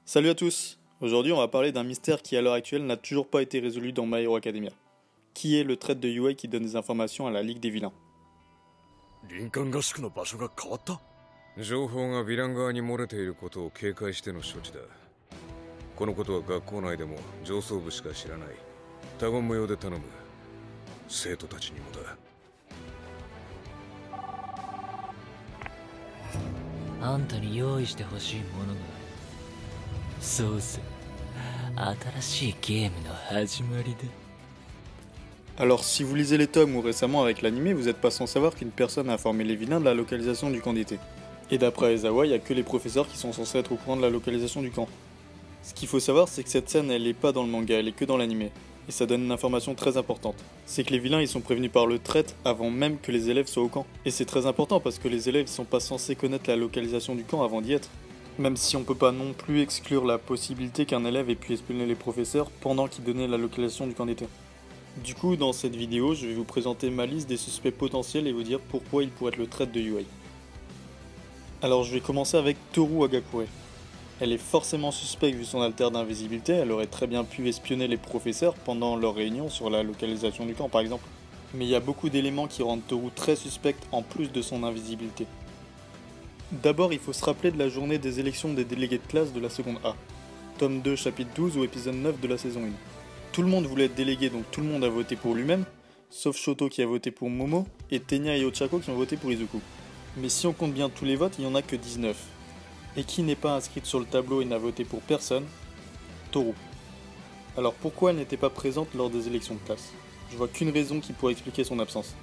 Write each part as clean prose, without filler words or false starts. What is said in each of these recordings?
Salut à tous. Aujourd'hui on va parler d'un mystère qui à l'heure actuelle n'a toujours pas été résolu dans My Hero Academia. Qui est le traître de UA qui donne des informations à la Ligue des Vilains? 林間合宿の場所が変わった。情報がヴィラン側に漏れていることを警戒しての処置だ。このことは学校内でも上層部しか知らない。他言無用で頼む。生徒たちにもだ。あんたに用意してほしいものがある。そうさ、新しいゲームの始まりだ。Alors si vous lisez les tomes ou récemment avec l'anime, vous n'êtes pas sans savoir qu'une personne a informé les vilains de la localisation du camp d'été. Et d'après Aizawa, il n'y a que les professeurs qui sont censés être au courant de la localisation du camp. Ce qu'il faut savoir, c'est que cette scène, elle n'est pas dans le manga, elle est que dans l'anime. Et ça donne une information très importante. C'est que les vilains, ils sont prévenus par le traître avant même que les élèves soient au camp. Et c'est très important parce que les élèves, ils sont pas censés connaître la localisation du camp avant d'y être. Même si on peut pas non plus exclure la possibilité qu'un élève ait pu espionner les professeurs pendant qu'ils donnaient la localisation du camp d'été. Du coup, dans cette vidéo, je vais vous présenter ma liste des suspects potentiels et vous dire pourquoi il pourrait être le traître de UA. Alors je vais commencer avec Toru Hagakure. Elle est forcément suspecte vu son alter d'invisibilité, elle aurait très bien pu espionner les professeurs pendant leur réunion sur la localisation du camp par exemple. Mais il y a beaucoup d'éléments qui rendent Toru très suspecte en plus de son invisibilité. D'abord, il faut se rappeler de la journée des élections des délégués de classe de la seconde A, tome 2 chapitre 12 ou épisode 9 de la saison 1. Tout le monde voulait être délégué, donc tout le monde a voté pour lui-même, sauf Shoto qui a voté pour Momo, et Tenya et Ochako qui ont voté pour Izuku. Mais si on compte bien tous les votes, il n'y en a que 19. Et qui n'est pas inscrite sur le tableau et n'a voté pour personne? Toru. Alors pourquoi elle n'était pas présente lors des élections de classe? Je vois qu'une raison qui pourrait expliquer son absence.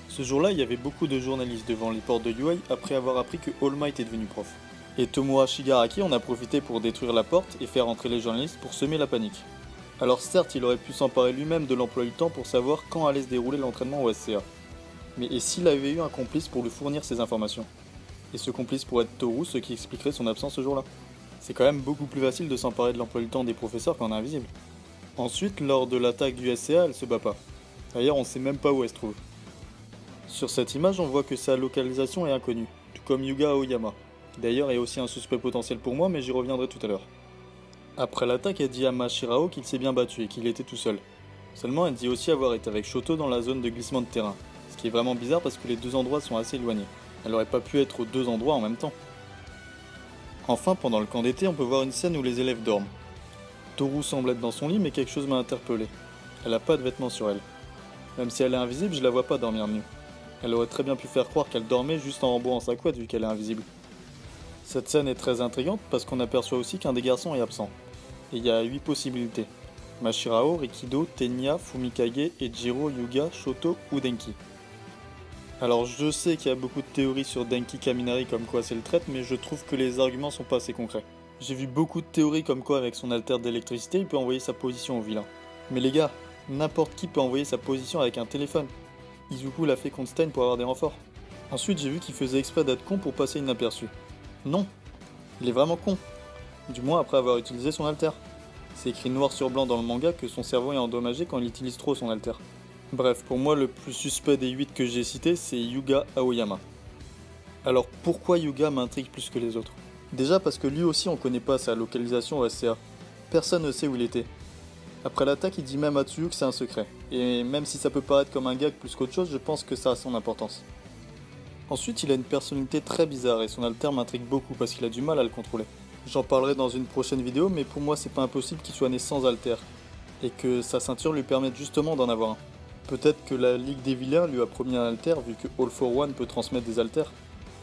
Ce jour-là, il y avait beaucoup de journalistes devant les portes de UA après avoir appris que All Might est devenu prof. Et Tomoa Shigaraki en a profité pour détruire la porte et faire entrer les journalistes pour semer la panique. Alors certes, il aurait pu s'emparer lui-même de l'emploi du temps pour savoir quand allait se dérouler l'entraînement au SCA. Mais et s'il avait eu un complice pour lui fournir ces informations? Et ce complice pourrait être Toru, ce qui expliquerait son absence ce jour-là. C'est quand même beaucoup plus facile de s'emparer de l'emploi du temps des professeurs quand on est invisible. Ensuite, lors de l'attaque du SCA, elle se bat pas. D'ailleurs, on sait même pas où elle se trouve. Sur cette image, on voit que sa localisation est inconnue, tout comme Yuga Aoyama. D'ailleurs, est aussi un suspect potentiel pour moi, mais j'y reviendrai tout à l'heure. Après l'attaque, elle dit à Mashirao qu'il s'est bien battu et qu'il était tout seul. Seulement, elle dit aussi avoir été avec Shoto dans la zone de glissement de terrain, ce qui est vraiment bizarre parce que les deux endroits sont assez éloignés. Elle n'aurait pas pu être aux deux endroits en même temps. Enfin, pendant le camp d'été, on peut voir une scène où les élèves dorment. Toru semble être dans son lit, mais quelque chose m'a interpellé. Elle n'a pas de vêtements sur elle. Même si elle est invisible, je la vois pas dormir nue. Elle aurait très bien pu faire croire qu'elle dormait juste en rembourrant sa couette vu qu'elle est invisible. Cette scène est très intrigante parce qu'on aperçoit aussi qu'un des garçons est absent. Et il y a 8 possibilités. Mashirao, Rikido, Tenya, Fumikage, Ejiro, Yuga, Shoto ou Denki. Alors je sais qu'il y a beaucoup de théories sur Denki Kaminari comme quoi c'est le traître, mais je trouve que les arguments sont pas assez concrets. J'ai vu beaucoup de théories comme quoi avec son alter d'électricité il peut envoyer sa position au vilain. Mais les gars, n'importe qui peut envoyer sa position avec un téléphone. Izuku l'a fait contre Stein pour avoir des renforts. Ensuite j'ai vu qu'il faisait exprès d'être con pour passer inaperçu. Non, il est vraiment con. Du moins après avoir utilisé son alter. C'est écrit noir sur blanc dans le manga que son cerveau est endommagé quand il utilise trop son alter. Bref, pour moi le plus suspect des 8 que j'ai cités c'est Yuga Aoyama. Alors pourquoi Yuga m'intrigue plus que les autres? Déjà parce que lui aussi on connaît pas sa localisation au SCA. Personne ne sait où il était. Après l'attaque il dit même à Tsuyu que c'est un secret. Et même si ça peut paraître comme un gag plus qu'autre chose, je pense que ça a son importance. Ensuite il a une personnalité très bizarre et son alter m'intrigue beaucoup parce qu'il a du mal à le contrôler. J'en parlerai dans une prochaine vidéo, mais pour moi c'est pas impossible qu'il soit né sans alter, et que sa ceinture lui permette justement d'en avoir un. Peut-être que la Ligue des Vilains lui a promis un alter vu que All for One peut transmettre des alters,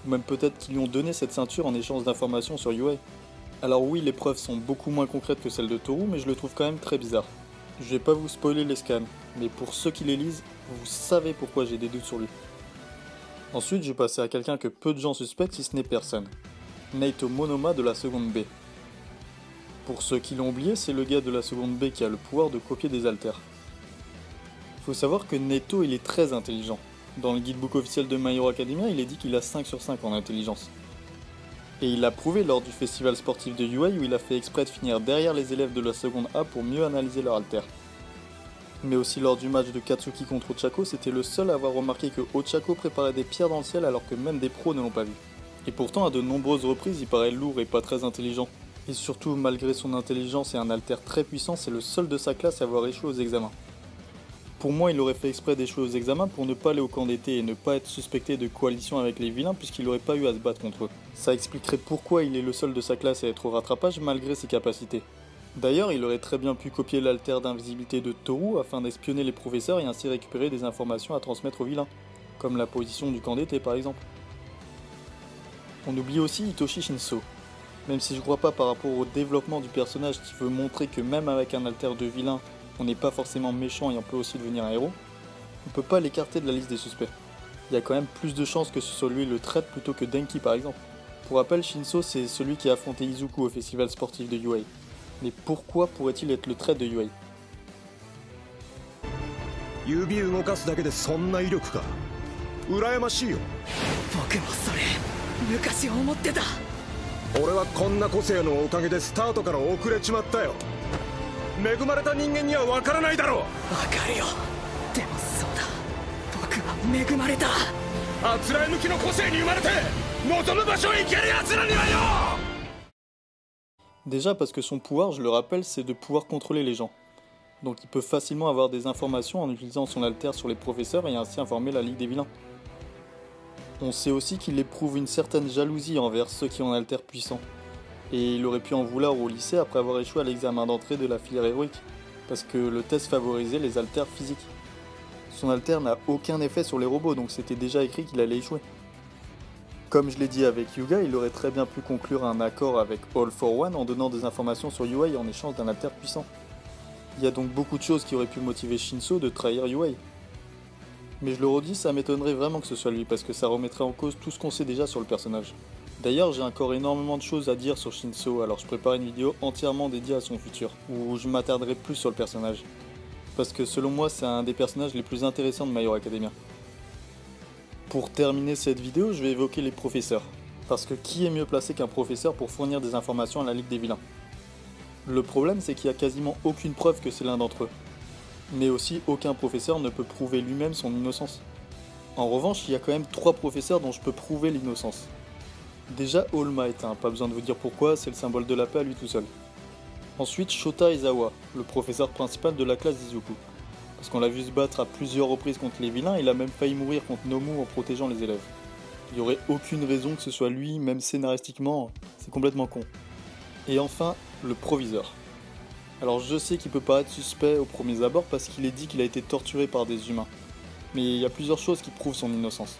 ou même peut-être qu'ils lui ont donné cette ceinture en échange d'informations sur UA. Alors oui, les preuves sont beaucoup moins concrètes que celles de Toru, mais je le trouve quand même très bizarre. Je vais pas vous spoiler les scans, mais pour ceux qui les lisent, vous savez pourquoi j'ai des doutes sur lui. Ensuite, je vais passer à quelqu'un que peu de gens suspectent si ce n'est personne. Naito Monoma de la seconde B. Pour ceux qui l'ont oublié, c'est le gars de la seconde B qui a le pouvoir de copier des alters. Faut savoir que Naito il est très intelligent. Dans le guidebook officiel de My Hero Academia, il est dit qu'il a 5 sur 5 en intelligence. Et il l'a prouvé lors du festival sportif de UA où il a fait exprès de finir derrière les élèves de la seconde A pour mieux analyser leur alter. Mais aussi lors du match de Katsuki contre Ochako, c'était le seul à avoir remarqué que Ochako préparait des pierres dans le ciel alors que même des pros ne l'ont pas vu. Et pourtant à de nombreuses reprises il paraît lourd et pas très intelligent. Et surtout malgré son intelligence et un alter très puissant, c'est le seul de sa classe à avoir échoué aux examens. Pour moi il aurait fait exprès d'échouer aux examens pour ne pas aller au camp d'été et ne pas être suspecté de coalition avec les vilains puisqu'il n'aurait pas eu à se battre contre eux. Ça expliquerait pourquoi il est le seul de sa classe à être au rattrapage malgré ses capacités. D'ailleurs, il aurait très bien pu copier l'alter d'invisibilité de Toru afin d'espionner les professeurs et ainsi récupérer des informations à transmettre aux vilains, comme la position du camp d'été par exemple. On oublie aussi Hitoshi Shinso. Même si je crois pas par rapport au développement du personnage qui veut montrer que même avec un alter de vilain, on n'est pas forcément méchant et on peut aussi devenir un héros, on peut pas l'écarter de la liste des suspects. Il y a quand même plus de chances que ce soit lui le traître plutôt que Denki par exemple. Pour rappel, Shinso c'est celui qui a affronté Izuku au festival sportif de UA. Mais pourquoi pourrait-il être le traître de UA? 指動かすだけでそんな威力か。羨ましいよ。僕もそれ昔思ってた。俺はこんな個性のおかげでスタートから遅れちまったよ。恵まれた人間には分からないだろう。わかるよ。でもそうだ。僕は恵まれた。あつらえ抜きの個性に生まれて望む場所へ行ける奴らにはよ。 Déjà parce que son pouvoir, je le rappelle, c'est de pouvoir contrôler les gens. Donc il peut facilement avoir des informations en utilisant son alter sur les professeurs et ainsi informer la Ligue des Vilains. On sait aussi qu'il éprouve une certaine jalousie envers ceux qui ont un alter puissant. Et il aurait pu en vouloir au lycée après avoir échoué à l'examen d'entrée de la filière héroïque, parce que le test favorisait les alters physiques. Son alter n'a aucun effet sur les robots, donc c'était déjà écrit qu'il allait échouer. Comme je l'ai dit avec Yuga, il aurait très bien pu conclure un accord avec All for One en donnant des informations sur UA en échange d'un alter puissant. Il y a donc beaucoup de choses qui auraient pu motiver Shinso de trahir UA. Mais je le redis, ça m'étonnerait vraiment que ce soit lui, parce que ça remettrait en cause tout ce qu'on sait déjà sur le personnage. D'ailleurs, j'ai encore énormément de choses à dire sur Shinso, alors je prépare une vidéo entièrement dédiée à son futur, où je m'attarderai plus sur le personnage. Parce que selon moi, c'est un des personnages les plus intéressants de My Hero Academia. Pour terminer cette vidéo, je vais évoquer les professeurs. Parce que qui est mieux placé qu'un professeur pour fournir des informations à la Ligue des Vilains? Le problème, c'est qu'il n'y a quasiment aucune preuve que c'est l'un d'entre eux. Mais aussi, aucun professeur ne peut prouver lui-même son innocence. En revanche, il y a quand même 3 professeurs dont je peux prouver l'innocence. Déjà All Might, pas besoin de vous dire pourquoi, c'est le symbole de la paix à lui tout seul. Ensuite, Shota Izawa, le professeur principal de la classe d'Izuku. Parce qu'on l'a vu se battre à plusieurs reprises contre les vilains, il a même failli mourir contre Nomu en protégeant les élèves. Il n'y aurait aucune raison que ce soit lui, même scénaristiquement, c'est complètement con. Et enfin, le proviseur. Alors je sais qu'il peut paraître suspect aux premiers abords parce qu'il est dit qu'il a été torturé par des humains. Mais il y a plusieurs choses qui prouvent son innocence.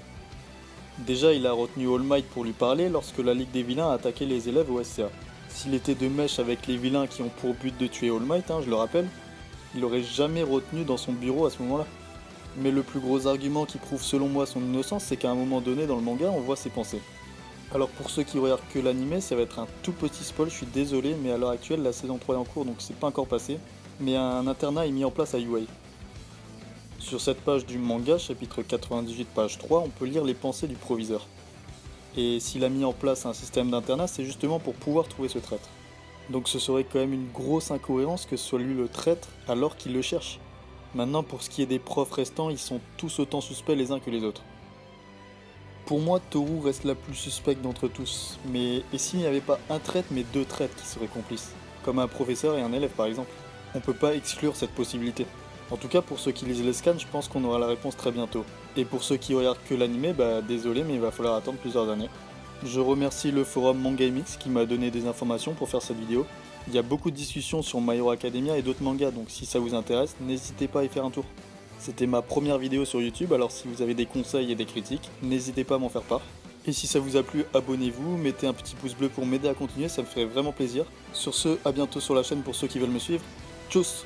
Déjà, il a retenu All Might pour lui parler lorsque la Ligue des Vilains a attaqué les élèves au SCA. S'il était de mèche avec les vilains qui ont pour but de tuer All Might, je le rappelle, il l'aurait jamais retenu dans son bureau à ce moment-là. Mais le plus gros argument qui prouve selon moi son innocence, c'est qu'à un moment donné dans le manga, on voit ses pensées. Alors pour ceux qui regardent que l'anime, ça va être un tout petit spoil, je suis désolé, mais à l'heure actuelle, la saison 3 est en cours, donc c'est pas encore passé. Mais un internat est mis en place à UA. Sur cette page du manga, chapitre 98, page 3, on peut lire les pensées du proviseur. Et s'il a mis en place un système d'internat, c'est justement pour pouvoir trouver ce traître. Donc ce serait quand même une grosse incohérence que ce soit lui le traître alors qu'il le cherche. Maintenant, pour ce qui est des profs restants, ils sont tous autant suspects les uns que les autres. Pour moi, Toru reste la plus suspecte d'entre tous. Mais et s'il n'y avait pas un traître mais 2 traîtres qui seraient complices? Comme un professeur et un élève par exemple. On peut pas exclure cette possibilité. En tout cas, pour ceux qui lisent les scans, je pense qu'on aura la réponse très bientôt. Et pour ceux qui regardent que l'anime, désolé, mais il va falloir attendre plusieurs années. Je remercie le forum MangaMix qui m'a donné des informations pour faire cette vidéo. Il y a beaucoup de discussions sur My Hero Academia et d'autres mangas, donc si ça vous intéresse, n'hésitez pas à y faire un tour. C'était ma première vidéo sur YouTube, alors si vous avez des conseils et des critiques, n'hésitez pas à m'en faire part. Et si ça vous a plu, abonnez-vous, mettez un petit pouce bleu pour m'aider à continuer, ça me ferait vraiment plaisir. Sur ce, à bientôt sur la chaîne pour ceux qui veulent me suivre. Tchuss!